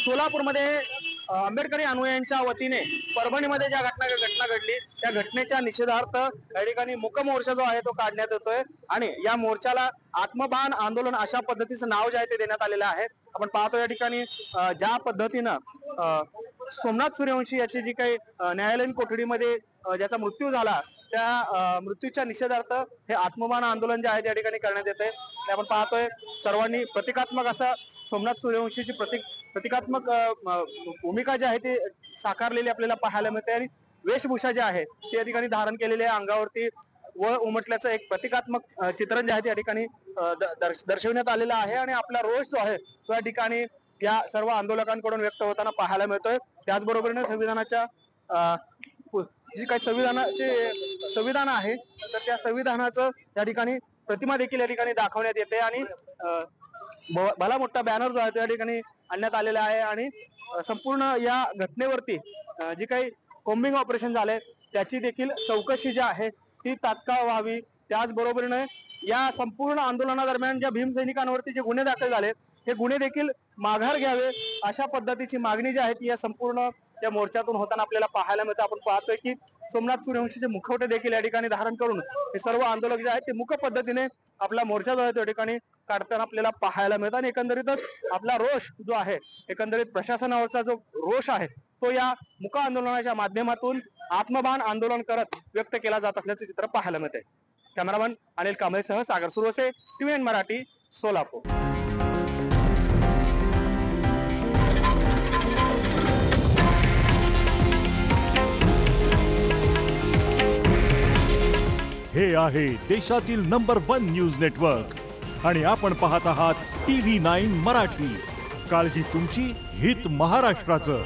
सोलापूरमध्ये आंबेडकरी अनुयायांच्या वतीने परभणीमध्ये ज्या घटना घडली त्या घटनेच्या निषेधार्थ या ठिकाणी मूक मोर्चा जो आहे तो काढण्यात येतोय आणि या मोर्चाला आत्मबान आंदोलन अशा पद्धतीचं नाव जे आहे ते देण्यात आलेलं आहे। आपण पाहतो या ठिकाणी ज्या पद्धतीनं सोमनाथ सूर्यवंशी याची जी काही न्यायालयीन कोठडीमध्ये ज्याचा मृत्यू झाला त्या मृत्यूच्या निषेधार्थ हे आत्मबान आंदोलन जे आहे त्या ठिकाणी करण्यात येते। आपण पाहतोय सर्वांनी प्रतिकात्मक असं सोमनाथ सूर्यवंशीची प्रतिकात्मक भूमिका जी आहे ती साकारलेली आपल्याला पाहायला मिळते आणि वेशभूषा जी आहे ती या ठिकाणी धारण केलेली आहे। अंगावरती व उमटल्याचं एक प्रतिकात्मक चित्रण जे आहे त्या ठिकाणी दर्शवण्यात आलेलं आहे आणि आपला रोष जो आहे तो या ठिकाणी या सर्व आंदोलकांकडून व्यक्त होताना पाहायला मिळतोय। त्याचबरोबरीने संविधानाच्या जी काही संविधान आहे तर त्या संविधानाचं या ठिकाणी प्रतिमा देखील या ठिकाणी दाखवण्यात येते आणि भला मोठा बॅनर जो आहे त्या ठिकाणी आणण्यात आलेला आहे आणि संपूर्ण या घटनेवरती जी काही कॉम्बिंग ऑपरेशन झाले त्याची देखील चौकशी जी आहे ती तात्काळ व्हावी। त्याचबरोबरीने या संपूर्ण आंदोलनादरम्यान ज्या भीमसैनिकांवरती जे गुन्हे दाखल झाले हे गुन्हे देखील माघार घ्यावे अशा पद्धतीची मागणी जी आहे ती या संपूर्ण त्या मोर्चातून होताना आपल्याला पाहायला मिळतं। आपण पाहतोय की सोमनाथ सूर्यवंशीचे मुखवटे देखील या ठिकाणी धारण करून हे सर्व आंदोलक जे आहेत ते मुक पद्धतीने आपला मोर्चा जो आहे त्या ठिकाणी काढताना आपल्याला पाहायला मिळतं आणि एकंदरीतच आपला रोष जो आहे एकंदरीत प्रशासनावरचा जो रोष आहे तो या मुक आंदोलनाच्या माध्यमातून आत्मबान आंदोलन करत व्यक्त केला जात असल्याचे चित्र पाहायला मिळते। कॅमेरामन अनिल कांबळेसह सागर सुरवसे, TVN मराठी, सोलापूर। हे आहे देशातील नंबर 1 न्यूज नेटवर्क आणि आपण पाहत आहात TV9 मराठी। काळजी तुमची, हित महाराष्ट्राचं।